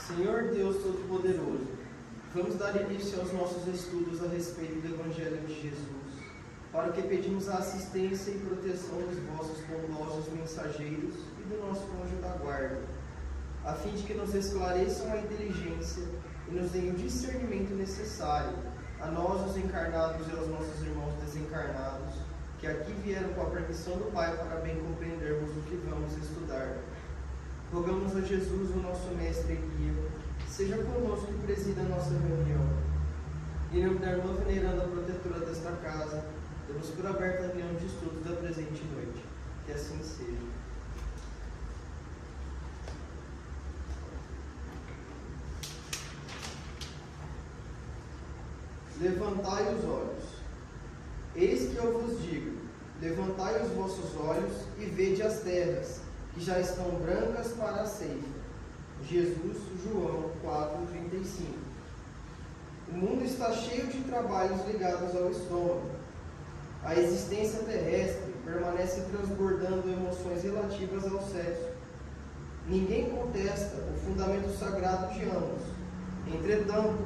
Senhor Deus Todo-Poderoso, vamos dar início aos nossos estudos a respeito do Evangelho de Jesus, para o que pedimos a assistência e proteção dos vossos bondosos mensageiros e do nosso anjo da guarda, a fim de que nos esclareçam a inteligência e nos deem o discernimento necessário, a nós os encarnados e aos nossos irmãos desencarnados, que aqui vieram com a permissão do Pai para bem compreendermos o que vamos estudar. Rogamos a Jesus, o nosso mestre e guia, seja conosco e presida a nossa reunião. Em nome da irmã veneranda protetora desta casa, damos por aberta a reunião de estudos da presente noite. Que assim seja. Levantai os olhos. Eis que eu vos digo, levantai os vossos olhos e vede as terras, que já estão brancas para a ceifa. Jesus, João 4:35. O mundo está cheio de trabalhos ligados ao estômago. A existência terrestre permanece transbordando emoções relativas ao sexo. Ninguém contesta o fundamento sagrado de ambos. Entretanto,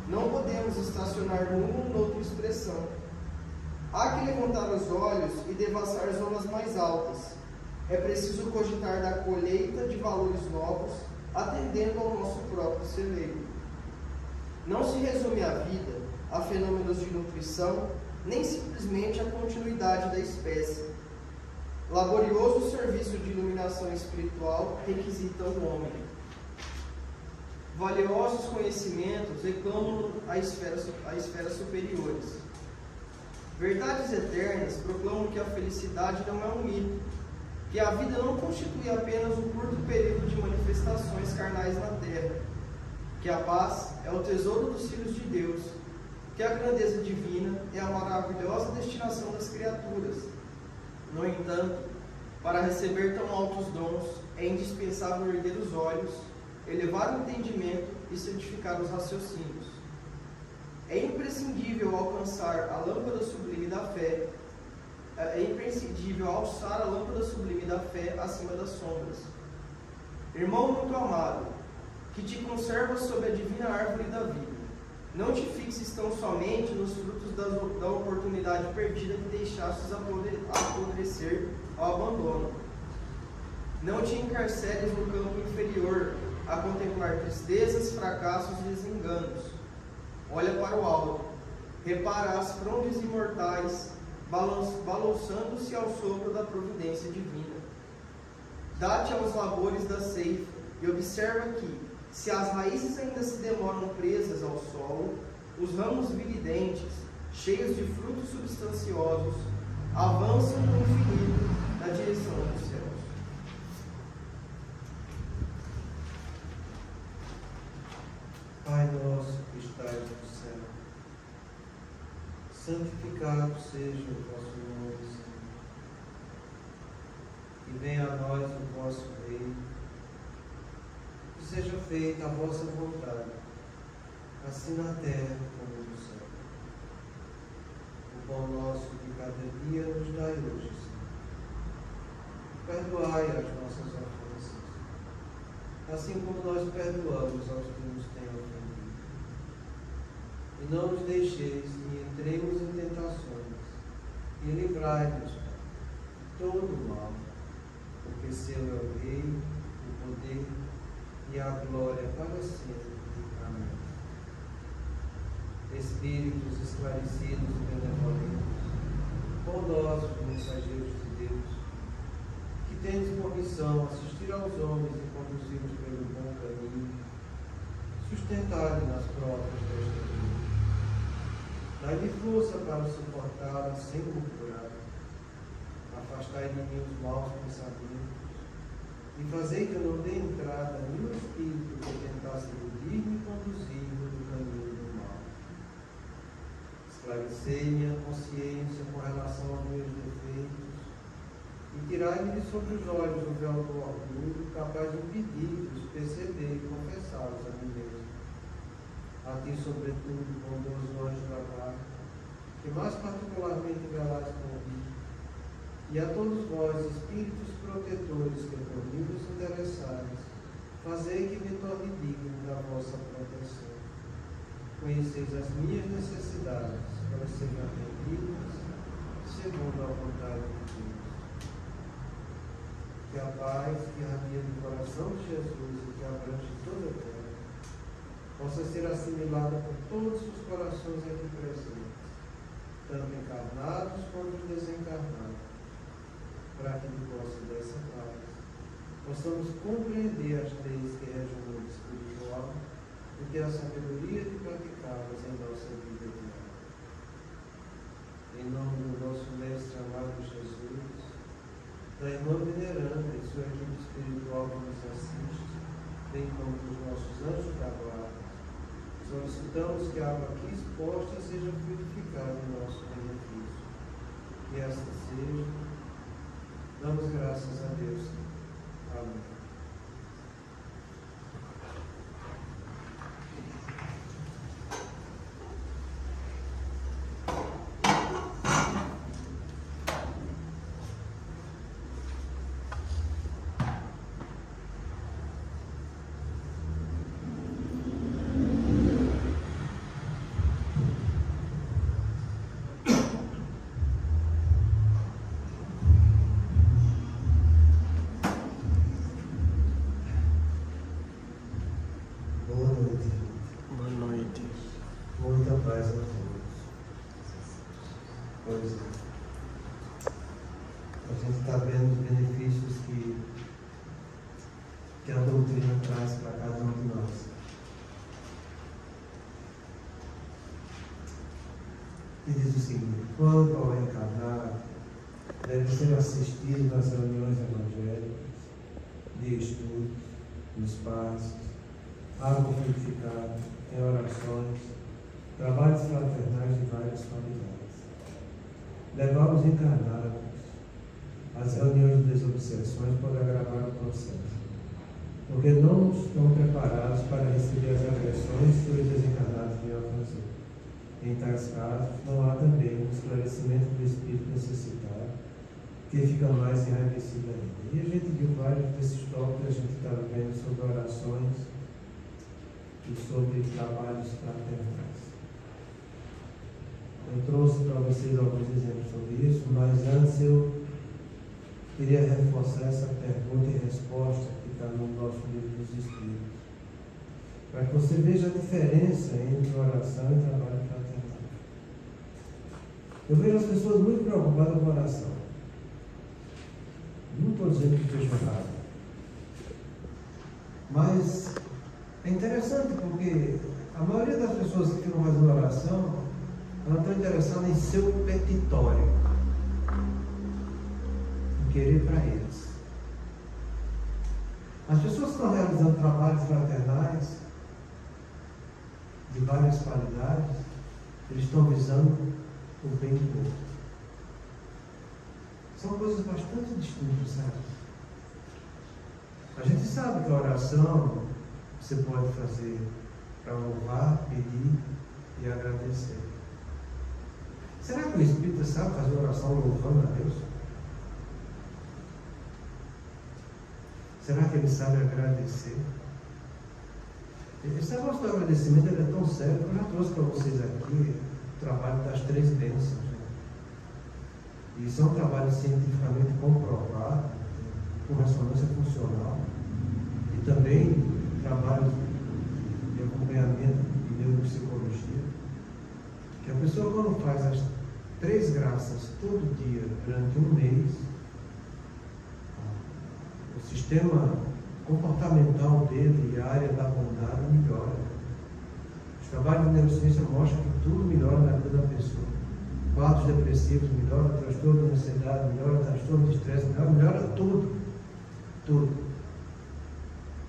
não podemos estacionar numa ou noutra expressão. Há que levantar os olhos e devassar zonas mais altas. É preciso cogitar da colheita de valores novos, atendendo ao nosso próprio celeiro. Não se resume a vida a fenômenos de nutrição, nem simplesmente a continuidade da espécie. Laborioso serviço de iluminação espiritual requisita o homem. Valiosos conhecimentos reclamam a esferas superiores. Verdades eternas proclamam que a felicidade não é um mito, que a vida não constitui apenas um curto período de manifestações carnais na terra, que a paz é o tesouro dos filhos de Deus, que a grandeza divina é a maravilhosa destinação das criaturas. No entanto, para receber tão altos dons, é indispensável erguer os olhos, elevar o entendimento e santificar os raciocínios. É imprescindível alcançar a lâmpada sublime da fé. É imprescindível alçar a lâmpada sublime da fé acima das sombras. Irmão muito amado, que te conservas sob a divina árvore da vida, não te fixes tão somente nos frutos da oportunidade perdida que deixastes apodrecer ao abandono. Não te encarceres no campo inferior, a contemplar tristezas, fracassos e desenganos. Olha para o alto, repara as frondes imortais, balançando-se ao sopro da providência divina. Dá-te aos labores da ceifa e observa que, se as raízes ainda se demoram presas ao solo, os ramos viridentes, cheios de frutos substanciosos, avançam no infinito na direção dos céus. Pai nosso que estais no céu, santificado seja o vosso nome, Senhor. E venha a nós o vosso reino. Que seja feita a vossa vontade, assim na terra como no céu. O pão nosso de cada dia nos dai hoje, Senhor. Perdoai as nossas ofensas, assim como nós perdoamos aos que nos têm ofendido. E não nos deixeis que entremos em tentações, e livrai-nos de todo o mal, porque seu é o reino, o poder e a glória para sempre. Amém. Espíritos esclarecidos e benevolentes, bondosos mensageiros de Deus, que tendes por missão assistir aos homens e conduzi-los pelo bom caminho, sustentai-lhe nas provas desta vida. Dai-lhe força para suportá-la sem murmurar. Afastai de mim os maus pensamentos e fazei que eu não dê entrada a nenhum espírito que tentasse iludir-me e conduzir-me no caminho do mal. Esclarecei minha consciência com relação aos meus defeitos e tirai-me de sobre os olhos o véu do orgulho, capaz de impedir-vos perceber e confessá-los a mim mesmo. A ti, sobretudo, bondoso anjo da guarda, que mais particularmente velais por mim, e a todos vós, espíritos protetores que por mim vos interessais, Fazei que me torne digno da vossa proteção. Conheceis as minhas necessidades, elas sejam atendidas segundo a vontade de Deus. Que a paz que irradia do coração de Jesus e que abrange toda a terra possa ser assimilada por todos os corações aqui presentes, tanto encarnados quanto desencarnados, para que, de posse dessa paz, possamos compreender as leis que regem o mundo espiritual e ter a sabedoria de praticá-las em nossa vida diária. Em nome do nosso Mestre amado Jesus, da irmã veneranda e sua equipe espiritual que nos assiste, bem como dos nossos anjos da guarda, solicitamos que a água aqui exposta seja purificada em nosso benefício. Que assim seja. Damos graças a Deus. Amém. Muita paz a todos. Pois é. A gente está vendo os benefícios que a doutrina traz para cada um de nós. E diz o seguinte: quando ao encarnar, deve ser assistido nas reuniões evangélicas, de estudos, nos passos, água purificada, em orações, trabalhos fraternais de várias qualidades. Levar os encarnados às reuniões de desobsessões pode agravar o processo, porque não estão preparados para receber as agressões que os desencarnados venham a fazer. Em tais casos, não há também um esclarecimento do espírito necessitado, que fica mais enraivecido ainda. E a gente viu vários desses tópicos, a gente estava vendo sobre orações e sobre trabalhos fraternais. Eu trouxe para vocês alguns exemplos sobre isso, mas antes eu queria reforçar essa pergunta e resposta que está no nosso livro dos Espíritos, para que você veja a diferença entre oração e trabalho fraternal. Eu vejo as pessoas muito preocupadas com oração. Não estou dizendo que esteja errado, mas é interessante porque a maioria das pessoas que ficam fazendo oração, elas estão interessadas em seu petitório, em querer para eles. As pessoas que estão realizando trabalhos fraternais de várias qualidades, eles estão visando o bem do outro. São coisas bastante distintas, sabe? A gente sabe que a oração você pode fazer para louvar, pedir e agradecer. Será que o Espírita sabe fazer oração louvando a Deus? Será que ele sabe agradecer? Esse negócio do agradecimento é tão sério que eu já trouxe para vocês aqui o trabalho das 3 bênçãos. Né? E isso é um trabalho cientificamente comprovado, com ressonância funcional, e também trabalho de acompanhamento de neuropsicologia, que a pessoa, quando faz as 3 graças todo dia durante um mês, o sistema comportamental dele e a área da bondade melhora. Os trabalhos de neurociência mostram que tudo melhora na vida da pessoa. Quadros depressivos melhoram, transtorno de ansiedade melhora, transtorno de estresse melhora tudo. Tudo.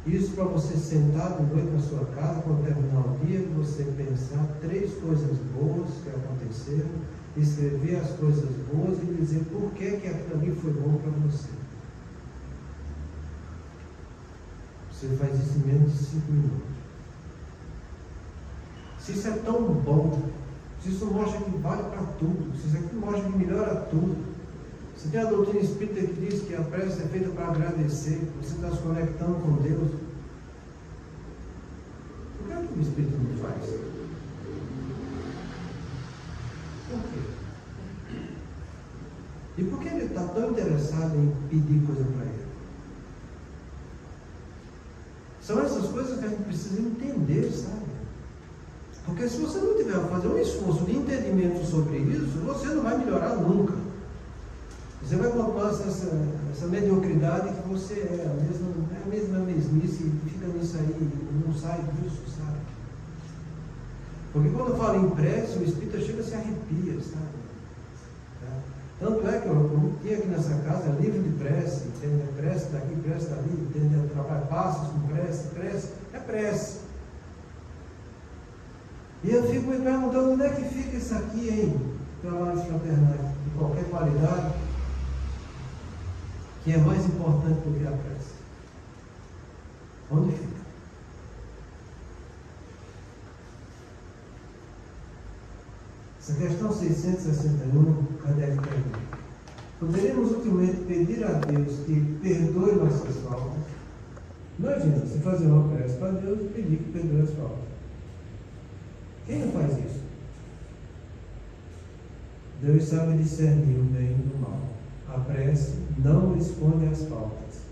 Isso para você sentar de noite na sua casa, quando terminar o dia, você pensar 3 coisas boas que aconteceram, escrever as coisas boas e dizer por que aquilo ali foi bom para você. Você faz isso em menos de 5 minutos. Se isso é tão bom, se isso mostra que vale para tudo, se isso aqui mostra que melhora tudo, se tem a doutrina espírita que diz que a prece é feita para agradecer, você está se conectando com Deus, o Espírito não faz? Por quê? E por que ele está tão interessado em pedir coisa para ele? São essas coisas que a gente precisa entender, sabe? Porque se você não tiver a fazer um esforço de entendimento sobre isso, você não vai melhorar nunca. Você vai continuar essa mediocridade que você é a mesma mesmice e fica nisso aí e não sai disso, sabe? Porque quando fala em prece, o espírito chega e se arrepia, sabe? Tá? Tanto é que eu tinha aqui nessa casa livro de prece, entende? Prece daqui, prece dali, entende? Trabalho, passos com prece, é prece. E eu fico me perguntando onde é que fica isso aqui, hein? Trabalhos fraternais, de qualquer qualidade, que é mais importante do que a prece. Onde fica? Essa questão 661, Kardec pergunta: poderíamos ultimamente pedir a Deus que perdoe nossas faltas? Imagina, você fazer uma prece para Deus e pedir que perdoe as faltas. Quem não faz isso? Deus sabe discernir o bem do mal. A prece não esconde as faltas.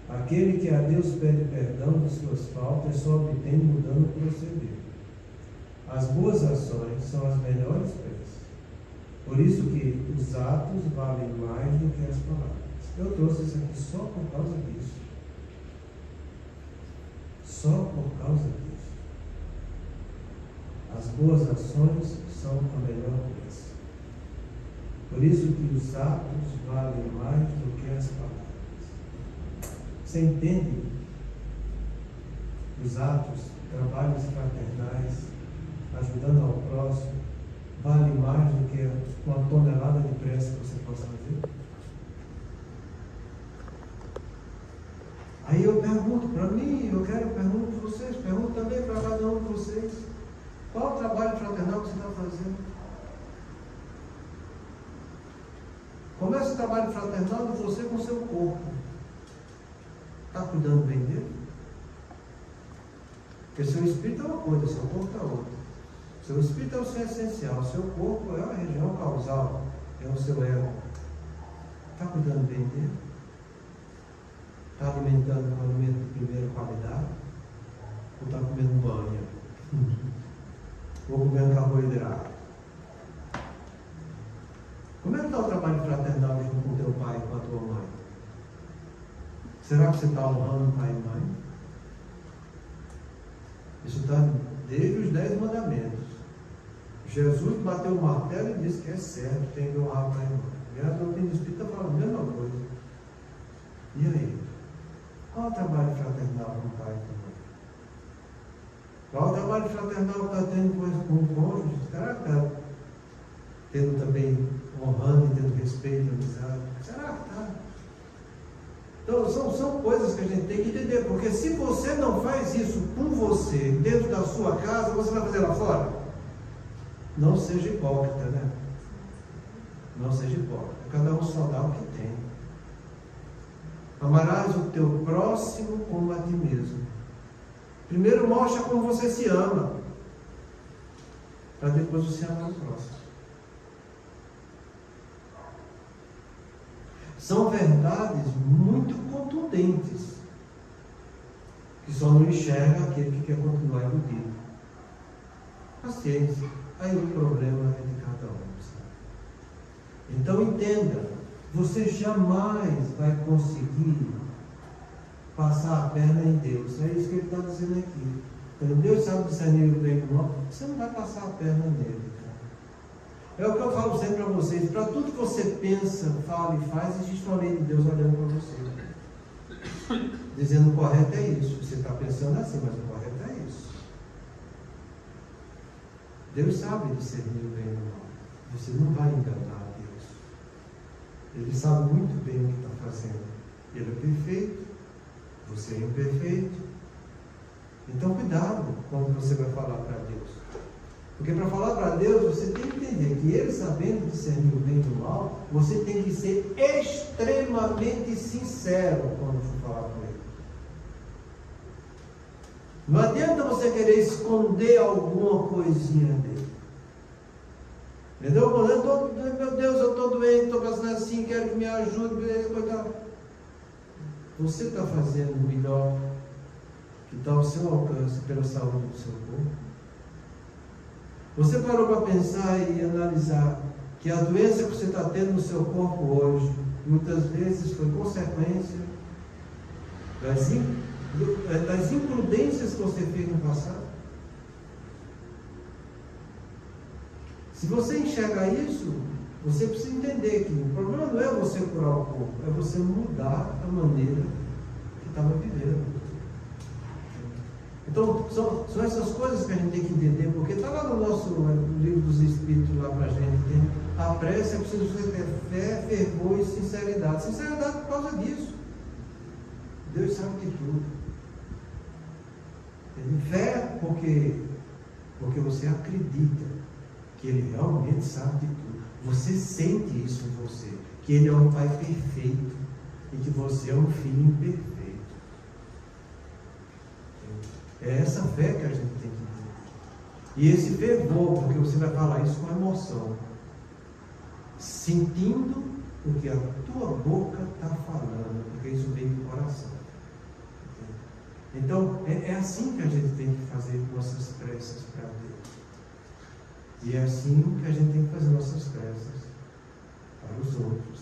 Aquele que a Deus pede perdão de suas faltas só obtém mudando o proceder. As boas ações são as melhores preces. Por isso que os atos valem mais do que as palavras. Eu trouxe isso aqui só por causa disso. Só por causa disso. As boas ações são a melhor prece. Por isso que os atos valem mais do que as palavras. Você entende? Os atos, trabalhos fraternais, ajudando ao próximo, vale mais do que uma tonelada de prece que você possa fazer? Aí eu pergunto para mim, pergunto para vocês, pergunto também para cada um de vocês: qual o trabalho fraternal que você está fazendo? Começa o trabalho fraternal de você com o seu corpo. Está cuidando bem dele? Porque seu espírito é uma coisa, seu corpo é outra. Seu espírito é o seu essencial, seu corpo é a região causal, é o seu ego. Está cuidando bem dele? Está alimentando com alimento de primeira qualidade? Ou está comendo banha? Ou comendo carboidrato? Como é que está o trabalho fraternal junto com o teu pai e com a tua mãe? Será que você está honrando pai e mãe? Isso está desde os 10 mandamentos. Jesus bateu o martelo e disse que é certo, tem que honrar pai e mãe. E a doutrina espírita fala a mesma coisa. E aí? Qual o trabalho fraternal com o pai e com a mãe? Qual o trabalho fraternal que está tendo com o cônjuge? Será que está tendo também, honrando e tendo respeito e amizade? Será que está? Então, são coisas que a gente tem que entender, porque se você não faz isso com você, dentro da sua casa, você vai fazer lá fora? Não seja hipócrita, né? Não seja hipócrita. Cada um só dá o que tem. Amarás o teu próximo como a ti mesmo. Primeiro mostra como você se ama, para depois você amar o próximo. São verdades muito contundentes, que só não enxerga aquele que quer continuar iludido. Paciência, aí o problema é de cada um. Sabe? Então entenda, você jamais vai conseguir passar a perna em Deus. É isso que ele está dizendo aqui. Então, Deus sabe discernir o bem e o mal, você não vai passar a perna nele. É o que eu falo sempre para vocês: para tudo que você pensa, fala e faz, existe uma lei de Deus olhando para você, dizendo: o correto é isso. Você está pensando assim, mas o correto é isso. Deus sabe discernir o bem e o mal. Você não vai enganar Deus. Ele sabe muito bem o que está fazendo. Ele é perfeito, você é imperfeito. Então cuidado quando você vai falar para Deus. Porque para falar para Deus, você tem que entender que Ele, sabendo discernir o bem do mal, você tem que ser extremamente sincero quando for falar com Ele. Não adianta você querer esconder alguma coisinha dele. Entendeu? Meu Deus, eu estou doente, estou passando assim, quero que me ajude, coitado. Você está fazendo o melhor que está ao seu alcance pela saúde do seu corpo? Você parou para pensar e analisar que a doença que você está tendo no seu corpo hoje, muitas vezes foi consequência das imprudências que você fez no passado? Se você enxergar isso, você precisa entender que o problema não é você curar o corpo, é você mudar a maneira que estava vivendo. Então, são essas coisas que a gente tem que entender, porque está lá no nosso livro dos Espíritos, lá para a gente. A prece é preciso você ter fé, fervor e sinceridade. Sinceridade por causa disso. Deus sabe de tudo. Fé porque você acredita que Ele realmente sabe de tudo. Você sente isso em você, que Ele é um Pai perfeito e que você é um filho imperfeito. É essa fé que a gente tem que ter. E esse fervor, porque você vai falar isso com emoção, sentindo o que a tua boca está falando, porque isso vem do coração. Então, é assim que a gente tem que fazer nossas preces para Deus. E é assim que a gente tem que fazer nossas preces para os outros.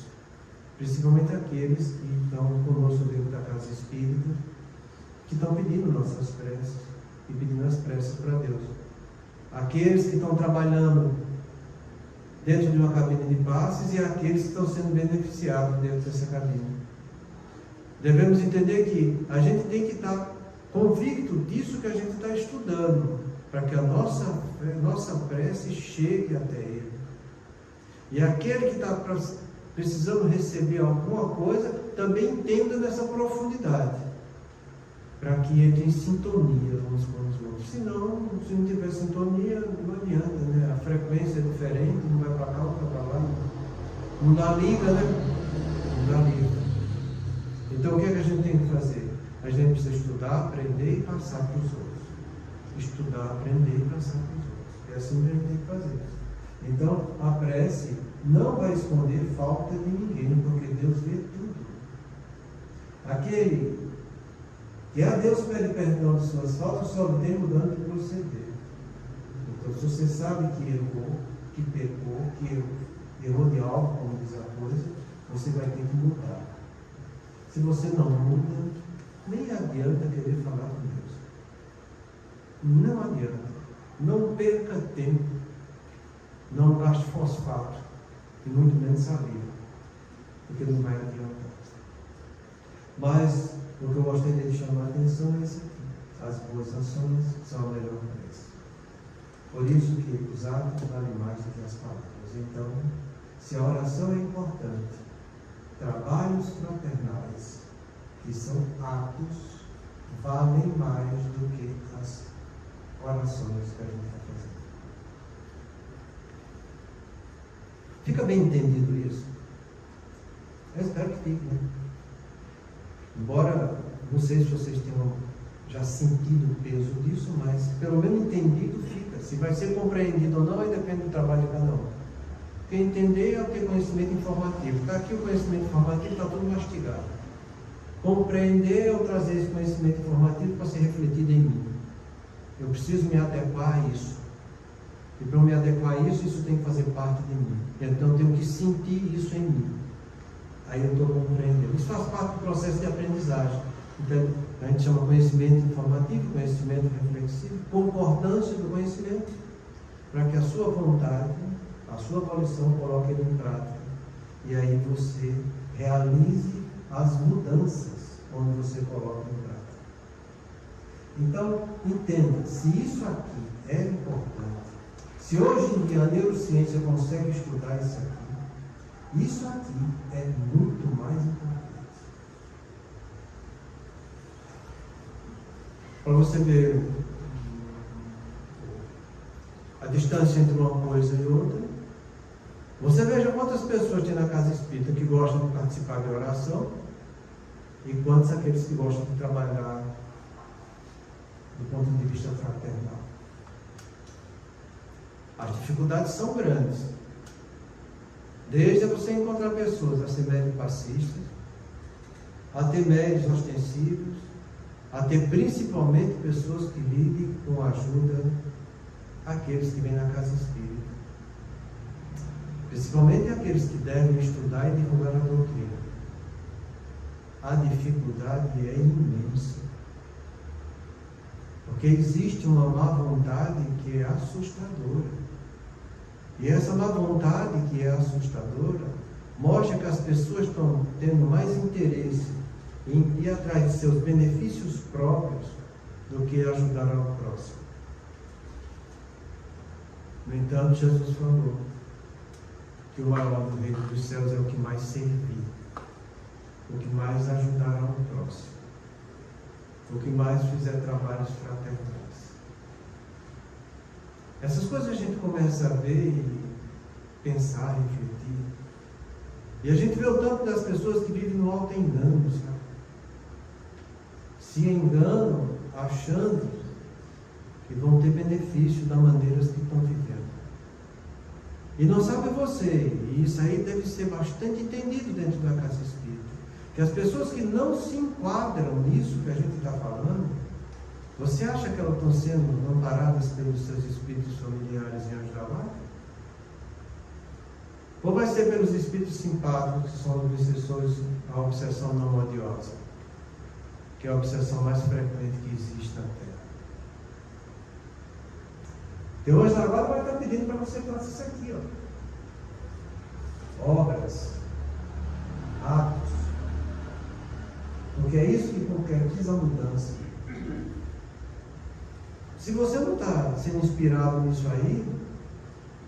Principalmente aqueles que estão conosco dentro da casa espírita, que estão pedindo nossas preces e pedindo as preces para Deus. Aqueles que estão trabalhando dentro de uma cabine de passes e aqueles que estão sendo beneficiados dentro dessa cabine. Devemos entender que a gente tem que estar convicto disso que a gente está estudando, para que a nossa prece chegue até Ele. E aquele que está precisando receber alguma coisa, também entenda nessa profundidade, para que entre em sintonia uns com os outros. Senão, se não tiver sintonia, não adianta, né? A frequência é diferente, um vai para cá, outro vai para lá. Não dá liga, né? Não dá liga. Então, o que é que a gente tem que fazer? A gente precisa estudar, aprender e passar para os outros. Estudar, aprender e passar para os outros. É assim que a gente tem que fazer. Então, a prece não vai esconder falta de ninguém, porque Deus vê tudo. Aquele que a Deus pede perdão de suas faltas, só tem mudando de proceder. Então, se você sabe que errou, que pecou, que errou de algo, como diz a coisa, você vai ter que mudar. Se você não muda, nem adianta querer falar com Deus. Não adianta. Não perca tempo. Não gaste fosfato. E muito menos saliva. Porque não vai adiantar. Mas o que eu gostaria de chamar a atenção é isso aqui. As boas ações são a melhor prece. Por isso que os atos valem mais do que as palavras. Então, se a oração é importante, trabalhos fraternais, que são atos, valem mais do que as orações que a gente está fazendo. Fica bem entendido isso? Eu espero que fique, né? Embora, não sei se vocês tenham já sentido o peso disso, mas pelo menos entendido fica. Se vai ser compreendido ou não, aí depende do trabalho de cada um. Porque entender é ter conhecimento informativo. Está aqui o conhecimento informativo, está tudo mastigado. Compreender é eu trazer esse conhecimento informativo para ser refletido em mim. Eu preciso me adequar a isso. E para me adequar a isso, isso tem que fazer parte de mim. Então eu tenho que sentir isso em mim. Aí eu estou compreendendo. Isso faz parte do processo de aprendizagem. Então a gente chama conhecimento informativo, conhecimento reflexivo, concordância do conhecimento, para que a sua vontade, a sua volição coloque ele em prática. E aí você realize as mudanças quando você coloca em prática. Então, entenda, se isso aqui é importante, se hoje em dia a neurociência consegue estudar isso aqui é muito mais importante. Para você ver a distância entre uma coisa e outra, você veja quantas pessoas tem na casa espírita que gostam de participar de oração e quantos aqueles que gostam de trabalhar do ponto de vista fraternal. As dificuldades são grandes. Desde você encontrar pessoas a ser médios passistas, a ter médios ostensivos, a ter principalmente pessoas que lidem com a ajuda àqueles que vêm na casa espírita. Principalmente aqueles que devem estudar e divulgar a doutrina. A dificuldade é imensa. Porque existe uma má vontade que é assustadora. E essa má vontade que é assustadora mostra que as pessoas estão tendo mais interesse em ir atrás de seus benefícios próprios do que ajudar ao próximo. No entanto, Jesus falou que o maior do reino dos céus é o que mais servir, o que mais ajudar ao próximo, o que mais fizer trabalhos fraternais. Essas coisas a gente começa a ver e pensar, refletir. E a gente vê o tanto das pessoas que vivem no auto-engano, sabe? Se enganam achando que vão ter benefício da maneira que estão vivendo. E não sabe você, e isso aí deve ser bastante entendido dentro da casa espírita, que as pessoas que não se enquadram nisso que a gente está falando, você acha que elas estão sendo amparadas pelos seus espíritos familiares em anjo da guarda? Ou vai ser pelos espíritos simpáticos, que são obsessores, a obsessão não odiosa, que é a obsessão mais frequente que existe na Terra? Então, hoje agora vai estar pedindo para você fazer isso aqui, ó. Obras, atos, porque é isso que concretiza a mudança. Se você não está sendo inspirado nisso aí,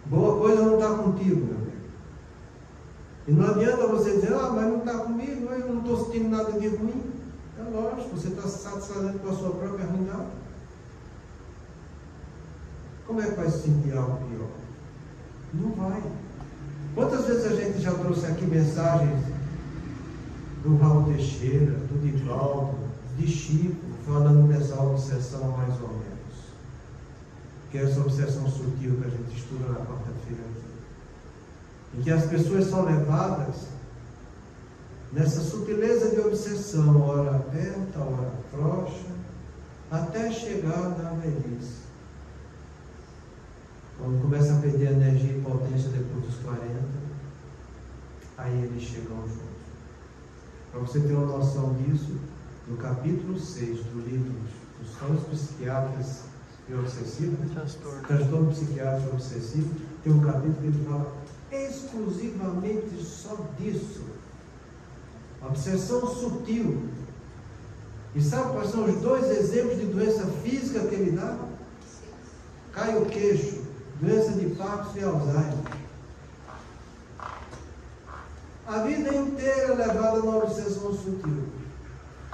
boa coisa não está contigo, meu amigo. E não adianta você dizer, mas não está comigo, eu não estou sentindo nada de ruim. É lógico, você está se satisfazendo com a sua própria ruindade. Como é que vai se sentir algo pior? Não vai. Quantas vezes a gente já trouxe aqui mensagens do Raul Teixeira, do Divaldo, de Chico, falando dessa obsessão mais ou menos. Que é essa obsessão sutil que a gente estuda na quarta-feira aqui. Em que as pessoas são levadas nessa sutileza de obsessão, ora aperta, ora afrouxa, até chegar na velhice. Quando começa a perder energia e potência depois dos 40, aí eles chegam juntos. Para você ter uma noção disso, no capítulo 6 do livro dos Transtornos Psiquiátricos e Obsessivos, Transtorno Psiquiátrico e Obsessivo, tem um capítulo que ele fala exclusivamente só disso. Obsessão sutil. E sabe quais são os 2 exemplos de doença física que ele dá? Cai o queixo, doença de Parkinson e Alzheimer. A vida inteira levada na obsessão sutil.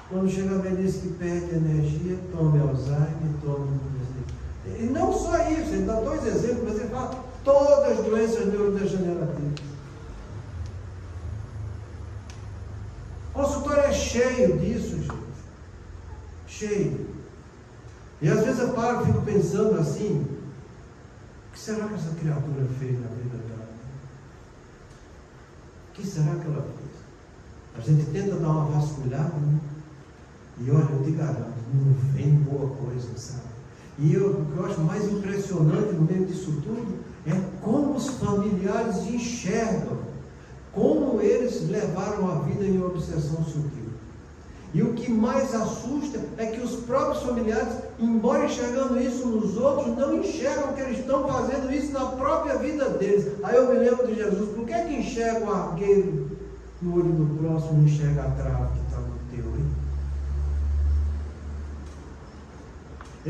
Quando chega a velhice que perde energia, tome Alzheimer, tome... E não só isso, ele dá 2 exemplos, mas ele fala todas as doenças neurodegenerativas. O consultório é cheio disso, gente. Cheio. E às vezes eu paro e fico pensando assim, o que será que essa criatura fez na vida dela? O que será que ela fez? A gente tenta dar uma vasculhada, né? E olha, eu te garanto, não vem boa coisa, sabe? E o que eu acho mais impressionante no meio disso tudo é como os familiares enxergam, como eles levaram a vida em obsessão sutil. E o que mais assusta é que os próprios familiares, embora enxergando isso nos outros, não enxergam que eles estão fazendo isso na própria vida deles. Aí eu me lembro de Jesus, por que enxerga o argueiro no olho do próximo e não enxerga a trave que está no teu, hein?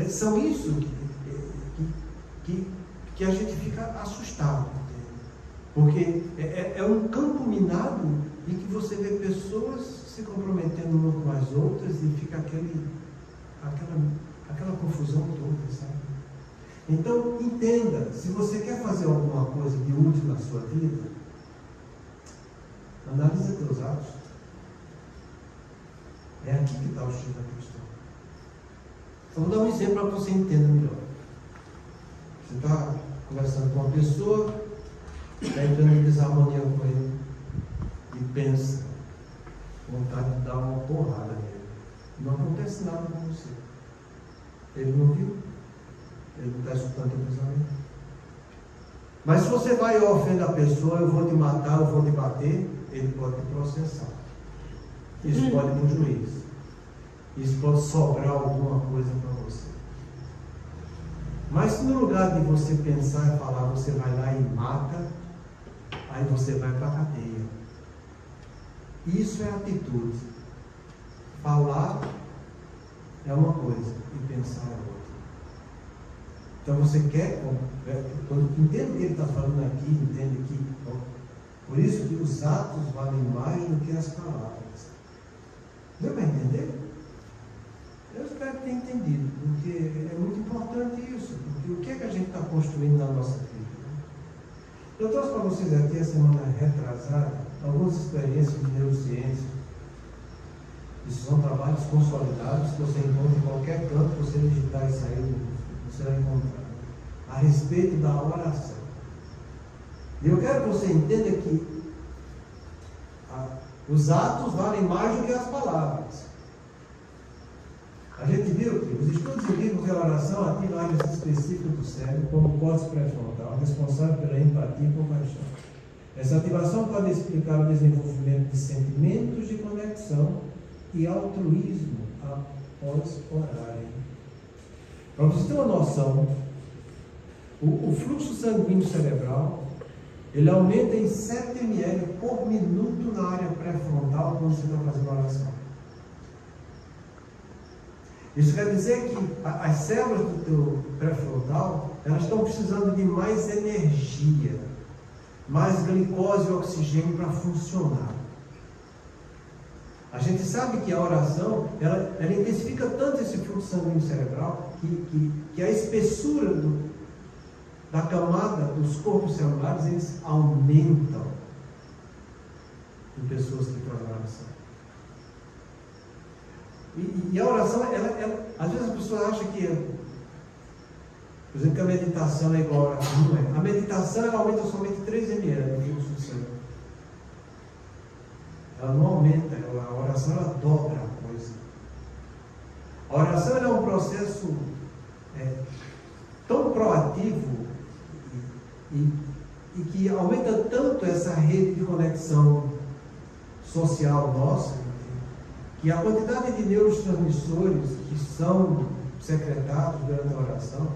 São isso que a gente fica assustado, porque é um campo minado em que você vê pessoas se comprometendo umas com as outras e fica aquela confusão toda, sabe? Então, entenda, se você quer fazer alguma coisa de útil na sua vida, analisa teus atos. É aqui que está o X da questão. Só vou dar um exemplo para que você entenda melhor. Você está conversando com uma pessoa, está entrando em desarmonia com ele e pensa, vontade de dar uma porrada nele. Não acontece nada com você. Ele não viu, ele não está escutando o pensamento. Mas se você vai e ofende a pessoa, eu vou te matar, eu vou te bater, ele pode te processar. Isso pode ir para o juiz. Isso pode sobrar alguma coisa para você. Mas se no lugar de você pensar e falar, você vai lá e mata, aí você vai para a cadeia. Isso é atitude. Falar é uma coisa e pensar é outra. Então você quer, quando entende o que ele está falando aqui, entende que, por isso que os atos valem mais do que as palavras. Deu para entender? Eu espero que tenha entendido, porque é muito importante isso, porque o que é que a gente está construindo na nossa vida? Eu trouxe para vocês aqui a semana retrasada algumas experiências de neurociência. Isso são trabalhos consolidados que você encontra em qualquer canto, você digitar isso aí, você vai encontrar, a respeito da oração. E eu quero que você entenda que os atos valem mais do que as palavras. A gente viu que os estudos indicam que a oração ativa áreas específicas do cérebro, como o córtex pré-frontal, responsável pela empatia e compaixão. Essa ativação pode explicar o desenvolvimento de sentimentos de conexão e altruísmo após orarem. Para você ter uma noção, o fluxo sanguíneo cerebral, ele aumenta em 7 ml por minuto na área pré-frontal quando você está fazendo oração. Isso quer dizer que as células do teu pré-frontal, elas estão precisando de mais energia, mais glicose e oxigênio para funcionar. A gente sabe que a oração, ela intensifica tanto esse fluxo sanguíneo cerebral, que a espessura da camada dos corpos celulares, eles aumentam em pessoas que fazem oração. E a oração, às vezes as pessoas acham que, por exemplo, que a meditação é igual a oração. Não é. A meditação, ela aumenta somente 3 ml no fluxo do sangue. Ela não aumenta, a oração, ela dobra a coisa. A oração é um processo tão proativo e que aumenta tanto essa rede de conexão social nossa, que a quantidade de neurotransmissores que são secretados durante a oração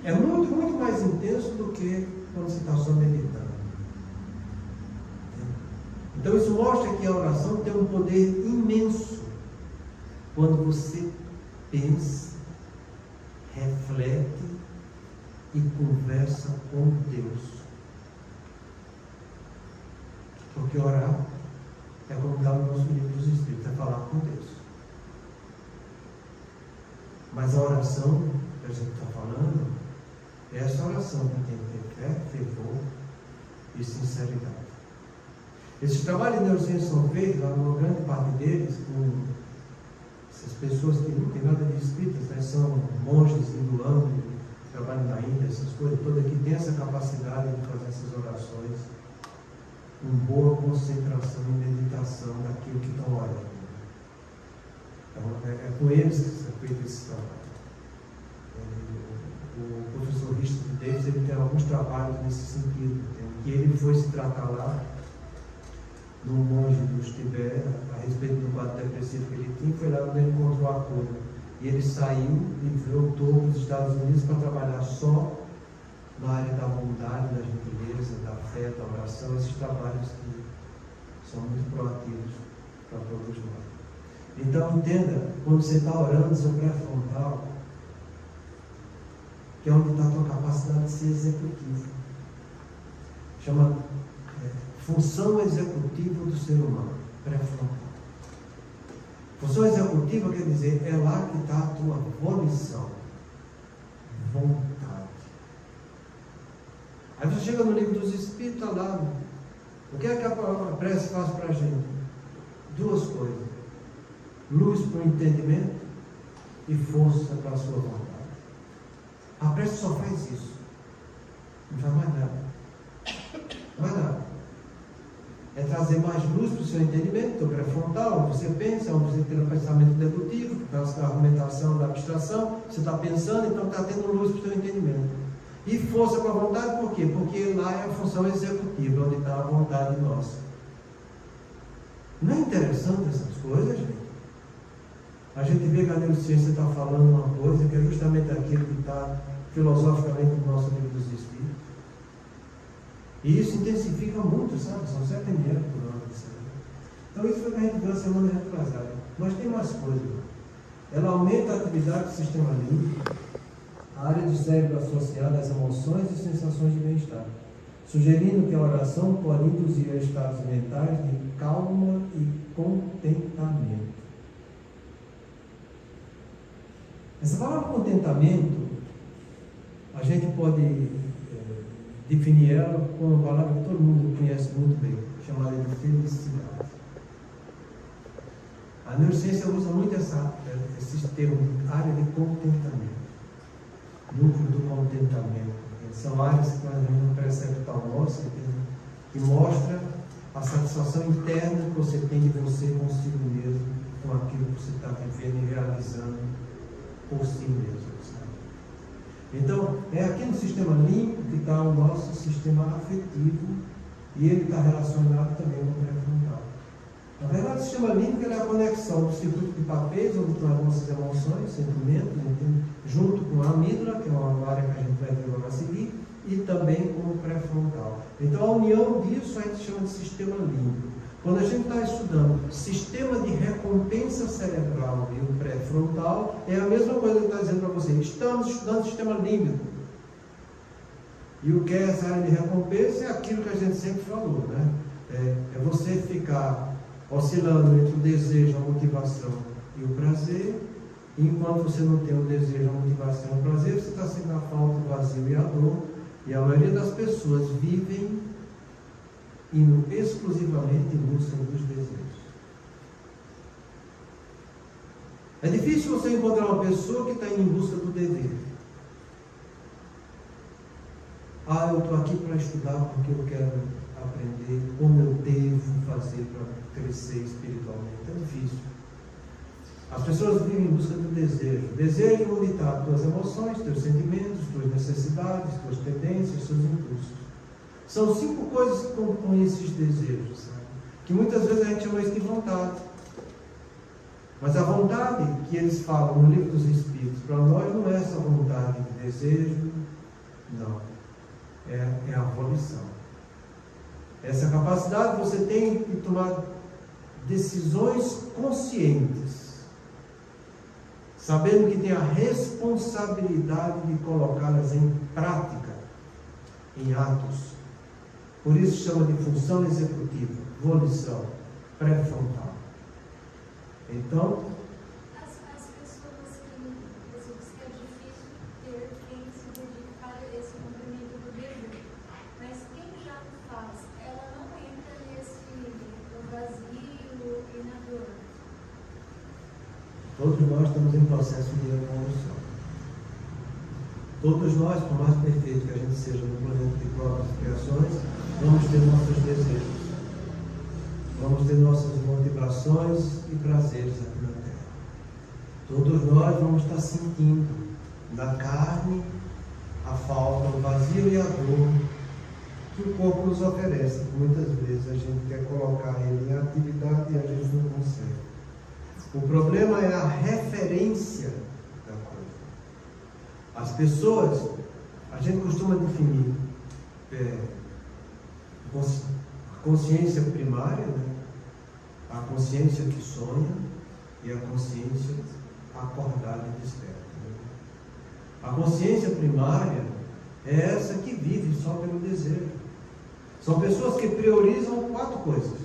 é muito, muito mais intenso do que quando você está só meditando. Então isso mostra que a oração tem um poder imenso quando você pensa, reflete e conversa com Deus. Porque orar é como está no nosso livro dos Espíritos, é falar com Deus. Mas a oração que a gente está falando é essa oração que tem que ter fé, fervor e sinceridade. Esses trabalhos de neurociência são feitos, uma grande parte deles, com essas pessoas que não têm nada de espíritas, né? São monges indulando, trabalham na Índia, essas coisas todas, que têm essa capacidade de fazer essas orações com boa concentração e meditação daquilo que estão orando. Então, é com eles que é feito esse trabalho. O professor Richard Davis, ele tem alguns trabalhos nesse sentido, que ele foi se tratar lá no monge dos Tibete, a respeito do quadro depressivo que ele tinha, foi lá onde ele encontrou a cura. E ele saiu e voltou para os Estados Unidos para trabalhar só na área da bondade, da gentileza, da fé, da oração, esses trabalhos que são muito proativos para todos nós. Então entenda, quando você está orando, seu pré-frontal, que é onde está a tua capacidade de ser executivo. Chama função executiva do ser humano, pré-frontal. Função executiva quer dizer, é lá que está a tua volição, vontade. Aí você chega no livro dos Espíritos, está lá, o que é que a prece faz para a gente? Duas coisas: luz para o entendimento e e força para a sua vontade. A prece só faz isso. Não faz mais nada. Mais nada. É trazer mais luz para o seu entendimento, teu pré-frontal, onde você pensa, onde você tem o pensamento dedutivo, por causa da argumentação, da abstração, você está pensando, então está tendo luz para o seu entendimento. E força para a vontade, por quê? Porque lá é a função executiva, onde está a vontade nossa. Não é interessante essas coisas, gente? A gente vê que a neurociência está falando uma coisa que é justamente aquilo que está filosoficamente no nosso livro dos Espíritos. E isso intensifica muito, sabe? São 7 ml por hora. Então isso foi o que a gente viu a semana retrasada. Mas tem mais coisas. Ela aumenta a atividade do sistema límbico, a área do cérebro associada às emoções e sensações de bem-estar, sugerindo que a oração pode induzir a estados mentais de calma e contentamento. Essa palavra contentamento, a gente pode definir ela com uma palavra que todo mundo conhece muito bem, chamada de felicidade. A neurociência usa muito esse termo, área de contentamento, núcleo do contentamento. São áreas que nós vemos no preceptal nosso, que mostra a satisfação interna que você tem de você consigo mesmo, com aquilo que você está vivendo e realizando por si mesmo. Sabe? Então, é aqui no sistema límbico que está o nosso sistema afetivo, e ele está relacionado também com o pré-frontal. Na verdade, o sistema límbico é a conexão do circuito de papéis, onde estão as nossas emoções, sentimentos, junto com a amígdala, que é uma área que a gente vai ver logo a seguir, e também com o pré-frontal. Então, a união disso a gente chama de sistema límbico. Quando a gente está estudando sistema de recompensa cerebral e o pré-frontal, é a mesma coisa que está dizendo para você. Estamos estudando sistema límbico. E o que é essa área de recompensa é aquilo que a gente sempre falou, né? É você ficar oscilando entre o desejo, a motivação e o prazer. E enquanto você não tem o desejo, a motivação e o prazer, você está sentindo a falta, o vazio e a dor. E a maioria das pessoas vivem indo exclusivamente em busca dos desejos. É difícil você encontrar uma pessoa que está indo em busca do dever. Eu estou aqui para estudar porque eu quero aprender como eu devo fazer para crescer espiritualmente. É difícil. As pessoas vivem em busca do desejo. Desejo onde está tuas emoções, teus sentimentos, tuas necessidades, tuas tendências, seus impulsos. São 5 coisas que compõem esses desejos, sabe? Que muitas vezes a gente chama isso de vontade. Mas a vontade que eles falam no livro dos Espíritos, para nós não é essa vontade de desejo, não. É a volição. Essa capacidade que você tem de tomar decisões conscientes, sabendo que tem a responsabilidade de colocá-las em prática, em atos. Por isso chama de função executiva, volição, pré-frontal. Então, as pessoas que é difícil ter quem se dedique para esse cumprimento do dever, mas quem já faz, ela não entra nesse vazio e na dor. todos nós estamos em processo de evolução. Todos nós, por mais perfeito que a gente seja no planeta de provas e criações, vamos ter nossos desejos, vamos ter nossas motivações e prazeres aqui na Terra. Todos nós vamos estar sentindo na carne a falta, o vazio e a dor que o corpo nos oferece. Muitas vezes a gente quer colocar ele em atividade e a gente não consegue. O problema é a referência da coisa. As pessoas, a gente costuma definir a consciência primária, né? A consciência que sonha e a consciência acordada e desperta. Né? A consciência primária é essa que vive só pelo desejo. São pessoas que priorizam 4 coisas: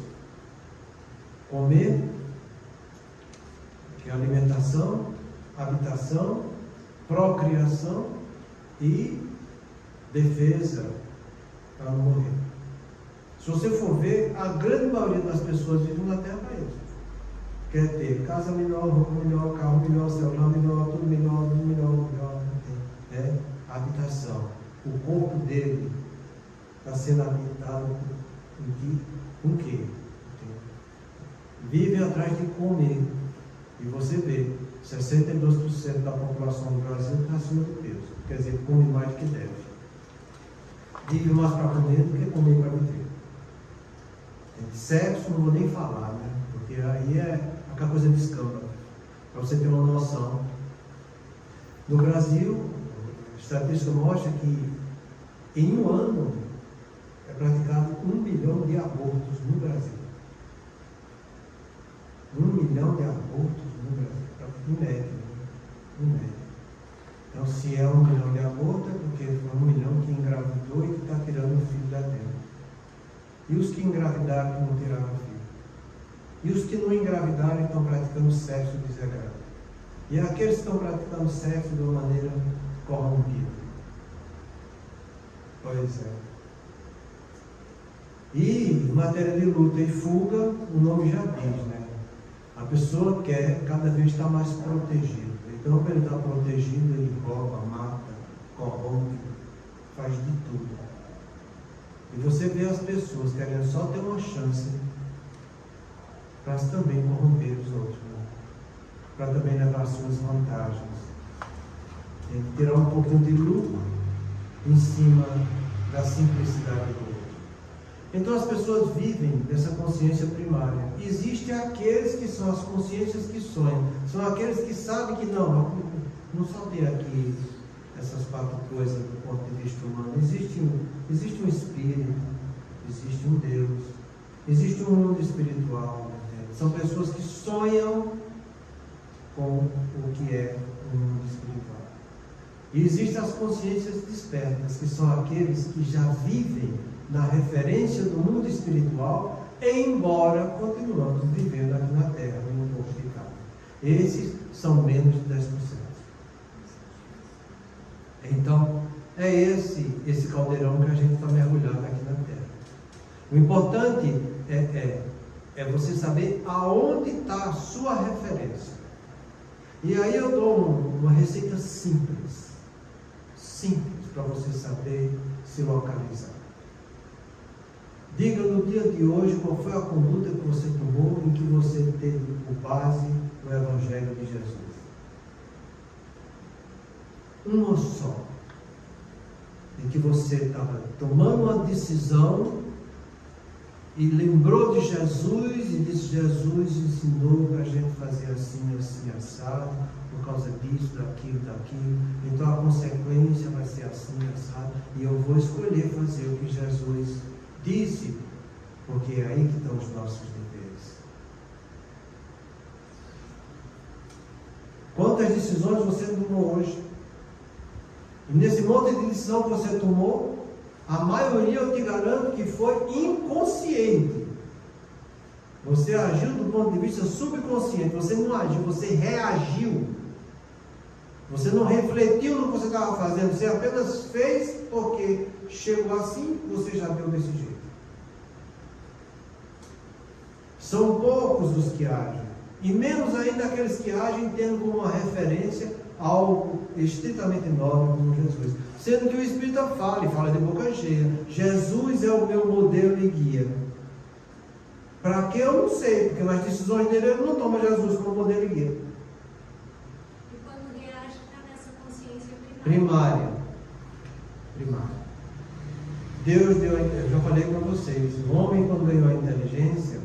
comer, que é alimentação, habitação, procriação e defesa para não morrer. Se você for ver, a grande maioria das pessoas vivem na Terra para isso. quer ter casa melhor, roupa melhor, carro melhor, celular melhor, tudo melhor, é habitação. O corpo dele está sendo habitado com o quê? Vive atrás de comer. E você vê, 62% da população do Brasil está acima do peso. Quer dizer, come mais do que deve. Vive mais para comer do que comer para viver. Sexo não vou nem falar, né? Porque aí é aquela coisa de escândalo. Para você ter uma noção. No Brasil, a estatística mostra que em um ano é praticado 1 milhão de abortos no Brasil. 1 milhão de abortos no Brasil. Em média. Então, se é 1 milhão de abortos, é porque foi 1 milhão que engravidou e que está tirando o filho da terra. E os que engravidaram que não tiraram o filho. E os que não engravidaram estão praticando sexo desregrado. E aqueles que estão praticando sexo de uma maneira corrompida. Pois é. E em matéria de luta e fuga, o nome já diz, né? A pessoa quer cada vez estar mais protegida. Então, para ele estar protegido, ele rouba, mata, corrompe, faz de tudo. E você vê as pessoas querendo só ter uma chance para também corromper os outros, né? Para também levar suas vantagens. Tem que tirar um pouquinho de lucro em cima da simplicidade do outro. Então as pessoas vivem dessa consciência primária. Existem aqueles que são as consciências que sonham. São aqueles que sabem que não só tem aqui essas 4 coisas do ponto de vista humano. Existe um espírito, existe um Deus, existe um mundo espiritual. São pessoas que sonham com o que é o mundo espiritual. E existem as consciências despertas, que são aqueles que já vivem na referência do mundo espiritual, embora continuamos vivendo aqui na Terra, no corpo de carne. Esses são menos de 10%. Então, é esse caldeirão que a gente está mergulhado aqui na Terra. O importante é você saber aonde está a sua referência. E aí eu dou uma receita simples, para você saber se localizar. Diga no dia de hoje qual foi a conduta que você tomou em que você teve por base o Evangelho de Jesus. Uma só. Em que você estava tomando uma decisão e lembrou de Jesus e disse: Jesus ensinou para a gente fazer assim, assim, assado, por causa disso, daquilo. Então a consequência vai ser assim, assado, e eu vou escolher fazer o que Jesus disse, porque é aí que estão os nossos deveres. Quantas decisões você tomou hoje? E nesse monte de decisão que você tomou, a maioria eu te garanto que foi inconsciente. Você agiu do ponto de vista subconsciente. Você não agiu, você reagiu. Você não refletiu no que você estava fazendo. Você apenas fez porque chegou assim, você já deu desse jeito. São poucos os que agem. E menos ainda aqueles que agem tendo como uma referência algo estritamente nobre como Jesus. Sendo que o Espírito fala de boca cheia: Jesus é o meu modelo e guia. Para que eu não sei, porque nas decisões dele ele não toma Jesus como modelo e guia. E quando reage, está nessa consciência Primária. Deus deu, eu já falei para vocês, o homem quando ganhou a inteligência,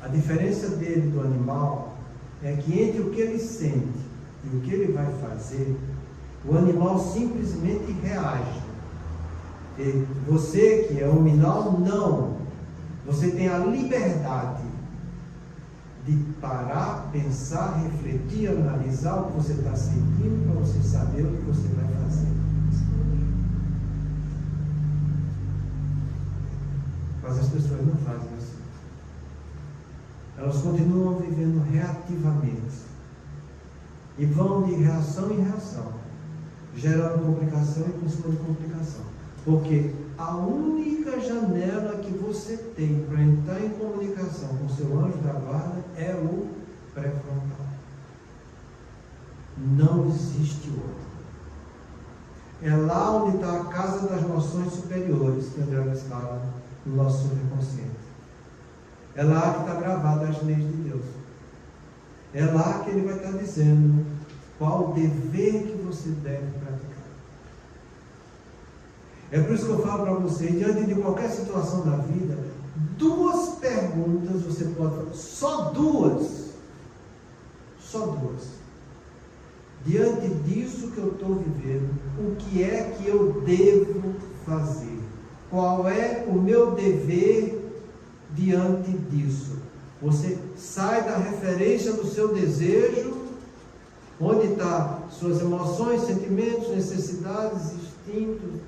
a diferença dele do animal é que entre o que ele sente e o que ele vai fazer, o animal simplesmente reage. E você que é um animal, não. Você tem a liberdade de parar, pensar, refletir, analisar o que você está sentindo, para você saber o que você vai fazer. Mas as pessoas não fazem assim. Elas continuam vivendo reativamente. E vão de reação em reação, gerando complicação e por cima de complicação. Porque a única janela que você tem para entrar em comunicação com o seu anjo da guarda é o pré-frontal. Não existe outro. É lá onde está a casa das noções superiores, que André nos fala no nosso subconsciente. É lá que está gravada as leis de Deus. É lá que ele vai estar dizendo qual o dever que você deve praticar. É por isso que eu falo para você, diante de qualquer situação da vida, 2 perguntas você pode fazer, só duas. Diante disso que eu estou vivendo, o que é que eu devo fazer? Qual é o meu dever diante disso? Você sai da referência do seu desejo, onde estão suas emoções, sentimentos, necessidades, instintos.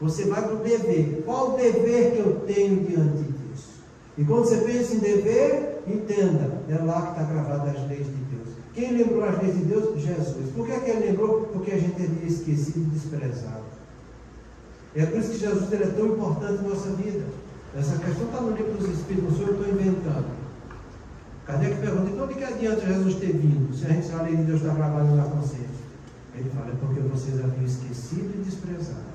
Você vai para o dever. Qual o dever que eu tenho diante disso? E quando você pensa em dever, entenda, é lá que está gravada as leis de Deus. Quem lembrou as leis de Deus? Jesus. Por que ele lembrou? Porque a gente havia esquecido e desprezado. É por isso que Jesus ele é tão importante na nossa vida. Essa questão está no livro dos Espíritos, não sou eu que estou inventando. Kardec pergunta, então de que adianta Jesus ter vindo, se a gente a lei de Deus está gravada na consciência? Ele fala, é porque vocês haviam esquecido e desprezado.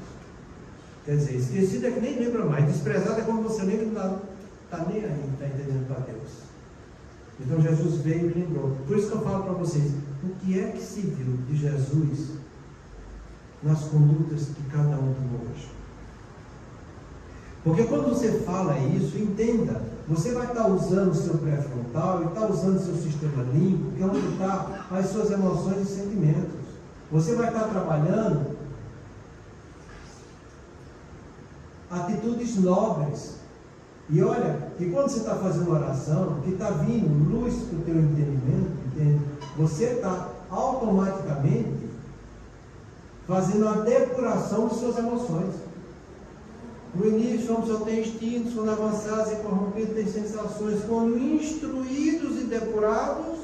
Quer dizer, esquecido é que nem lembra mais, desprezado é quando você lembra e não está nem aí, não está entendendo para Deus. Então Jesus veio e lembrou. Por isso que eu falo para vocês, o que é que se viu de Jesus nas condutas que cada um tomou hoje? Porque quando você fala isso, entenda, você vai estar usando o seu pré-frontal e está usando o seu sistema límbico, que é onde estão as suas emoções e sentimentos. Você vai estar trabalhando atitudes nobres. E olha, que quando você está fazendo oração, que está vindo luz para o teu entendimento, entende? Você está automaticamente fazendo a depuração de suas emoções. No início, o homem só tem instintos, quando avançados e corrompidos, tem sensações, quando instruídos e depurados,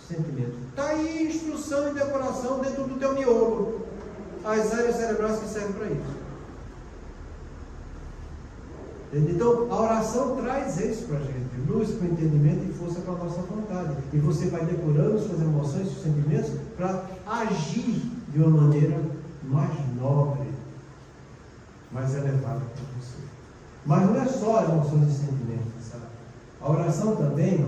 sentimentos. Está aí instrução e depuração dentro do teu miolo, as áreas cerebrais que servem para isso. Então, a oração traz isso para a gente, luz para o entendimento e força para a nossa vontade. E você vai depurando suas emoções e seus sentimentos para agir de uma maneira mais nobre, mais elevada para você. Mas não é só emoções e sentimentos, sabe? A oração também,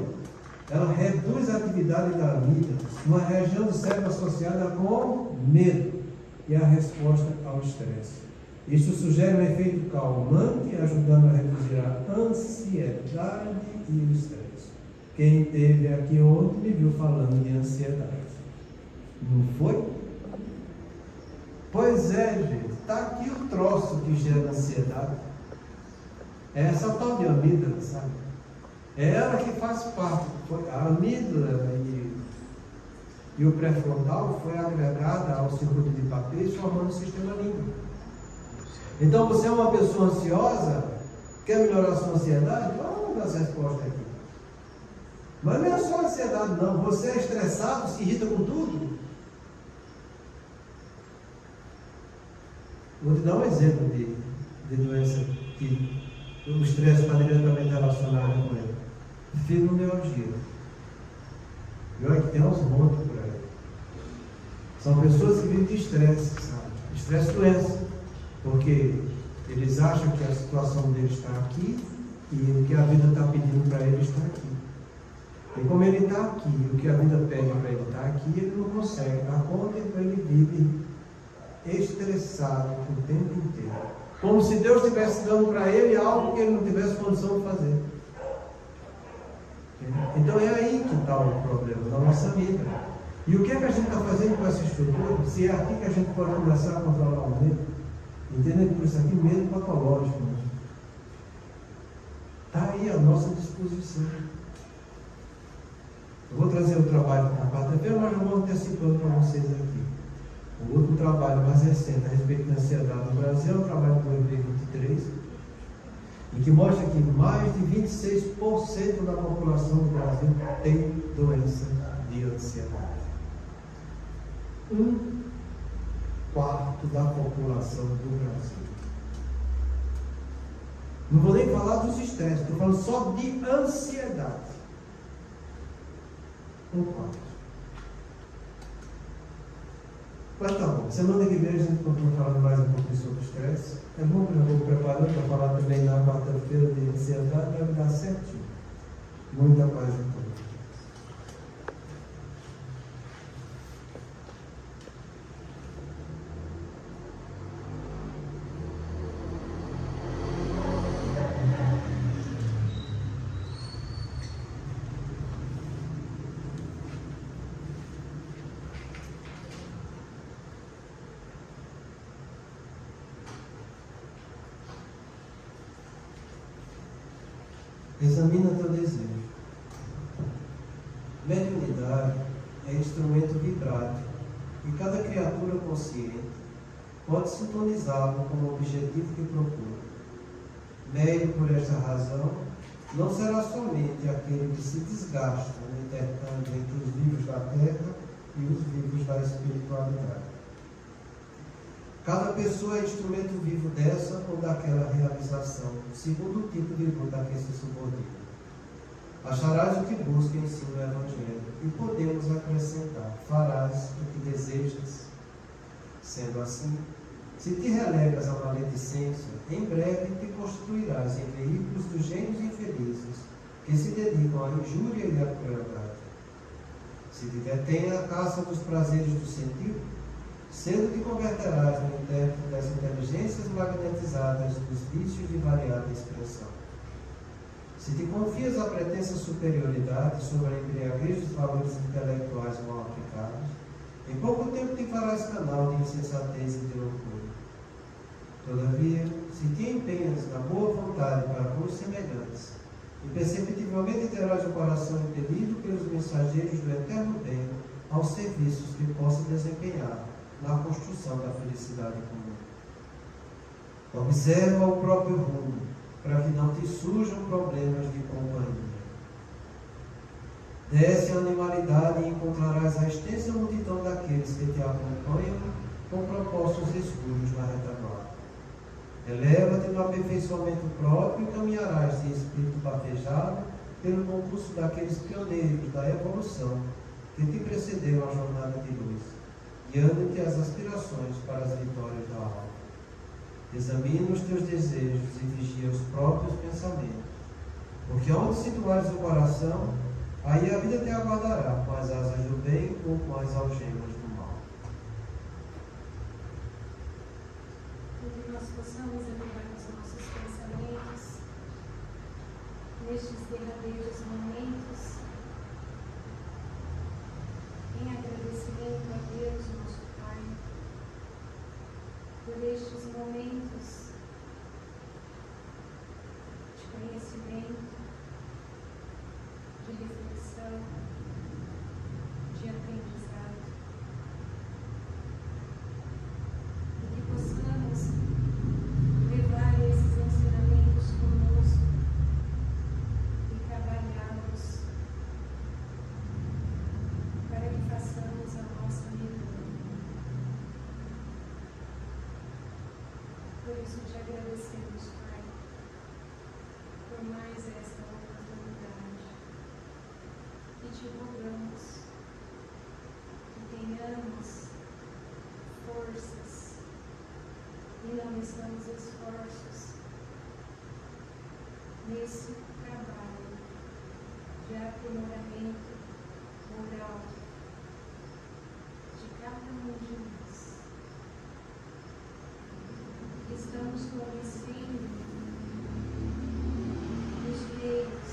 ela reduz a atividade da amígdala, uma região do cérebro associada com medo e a resposta ao estresse. Isso sugere um efeito calmante, ajudando a reduzir a ansiedade e o estresse. Quem esteve aqui ontem me viu falando de ansiedade. Não foi? Pois é, gente. Está aqui o troço que gera ansiedade. É essa tal de amígdala, sabe? É ela que faz parte. A amígdala e o pré-frontal foi agregada ao circuito de Papez, formando o sistema límbico. Então, você é uma pessoa ansiosa, quer melhorar a sua ansiedade? Vamos dar essa resposta aqui. Mas não é só ansiedade, não. Você é estressado, se irrita com tudo. Vou te dar um exemplo de doença que o estresse está diretamente relacionado com ele. Fibromialgia. E olha que tem uns montes por aí. São pessoas que vivem de estresse, sabe? Estresse doença. Porque eles acham que a situação dele está aqui e o que a vida está pedindo para ele está aqui. E como ele está aqui, o que a vida pede para ele estar aqui, ele não consegue dar conta, então ele vive estressado o tempo inteiro. Como se Deus estivesse dando para ele algo que ele não tivesse condição de fazer. Então é aí que está o problema da nossa vida. E o que é que a gente está fazendo com essa estrutura? Se é aqui que a gente pode começar a controlar o medo. Entendendo por isso aqui, medo patológico. Está aí à nossa disposição. Eu vou trazer o trabalho para a quarta-feira, mas eu vou antecipando para vocês aqui. O outro trabalho mais recente a respeito da ansiedade no Brasil é o trabalho do EB23, em que mostra que mais de 26% da população do Brasil tem doença de ansiedade. 1/4 da população do Brasil. Não vou nem falar dos estresses, estou falando só de ansiedade. um quarto. Mas tá bom. Semana que vem a gente continua falando mais um pouquinho sobre o estresse. É bom que eu vou preparando para falar também na quarta-feira de ansiedade, vai me dar certinho. Muita paz a todos. Examina teu desejo. Mediunidade é instrumento vibrátil e cada criatura consciente pode sintonizá-lo com o objetivo que procura. Médio, por esta razão, não será somente aquele que se desgasta no intercâmbio entre os vivos da terra e os vivos da espiritualidade. Cada pessoa é instrumento vivo dessa ou daquela realização, segundo o tipo de luta a que se subordina. Acharás o que busca em si no Evangelho, e podemos acrescentar: farás o que desejas. Sendo assim, se te relegas a maledicência, em breve te constituirás em veículos dos gênios infelizes que se dedicam à injúria e à crueldade. Se te detém a caça dos prazeres do sentido, cedo te converterás no intérprete das inteligências magnetizadas dos vícios de variada expressão. Se te confias a pretensa superioridade sobre a embriaguez dos valores intelectuais mal aplicados, em pouco tempo te farás canal de insensatez e de loucura. Todavia, se te empenhas na boa vontade para com os semelhantes, imperceptivelmente terás o coração impelido pelos mensageiros do eterno bem aos serviços que possa desempenhar na construção da felicidade comum. Observa o próprio rumo, para que não te surjam problemas de companhia. Desce a animalidade e encontrarás a extensa multidão daqueles que te acompanham com propósitos escuros na retaguarda. Eleva-te no aperfeiçoamento próprio e caminharás de espírito batejado pelo concurso daqueles pioneiros da evolução que te precederam a jornada de luz, guiando-te às aspirações para as vitórias da alma. Examina os teus desejos e vigia os próprios pensamentos, porque onde situares o coração, aí a vida te aguardará com as asas do bem ou com as algemas do mal. Que nós possamos elevar os nossos pensamentos nestes derradeiros momentos em agradecimento a Deus, nosso Pai, por estes momentos de conhecimento, de reflexão, de aprendizado, e que possamos levar esses ensinamentos conosco e trabalhá-los para que façamos a nossa melhor. Por isso te agradecemos, Pai, por mais esta oportunidade. E te rogamos que tenhamos forças e não meçamos esforços nesse trabalho de aprimoramento moral de cada um de nós. Estamos conhecendo os meios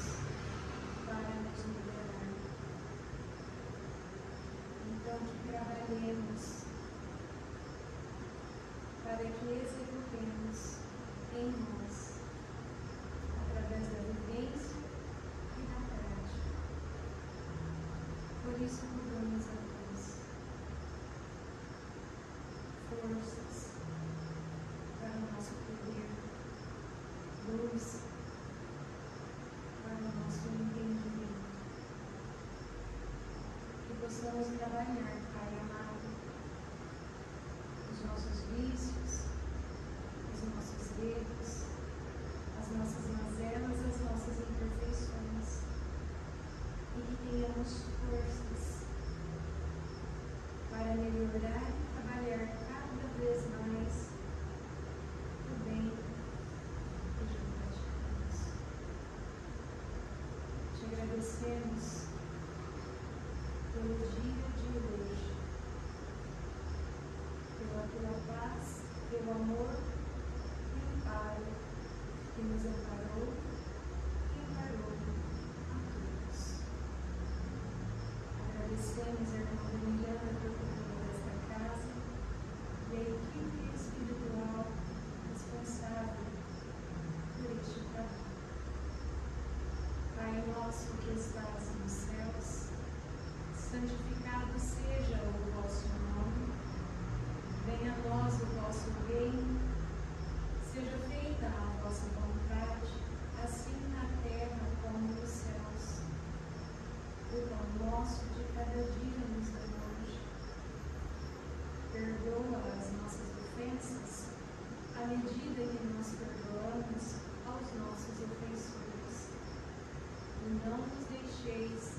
para nos melhorar. Então, que trabalhemos para que executemos em nós, através da vivência e da prática. Por isso, rogamos a Deus forças para o nosso poder, luz para o nosso entendimento. Que possamos trabalhar, Pai amado, os nossos vícios, os nossos erros, as nossas mazelas, as nossas imperfeições, e que tenhamos dá-nos forças para melhorar e trabalhar cada vez mais o bem que já praticamos. Te agradecemos pelo dia de hoje, pela tua paz, pelo amor e amparo que nos amparou e amparou a todos. Agradecemos a irmã Emiliana por cuidar desta casa e a equipe espiritual responsável por este trabalho. Pai nosso que estás nos céus, santificado seja o vosso nome, venha a nós o vosso reino, seja feita a vossa vontade, assim na terra como nos céus. O pão nosso de cada dia nos dá hoje. Perdoa as nossas ofensas, à medida que nós perdoamos aos nossos ofensores. E não nos deixeis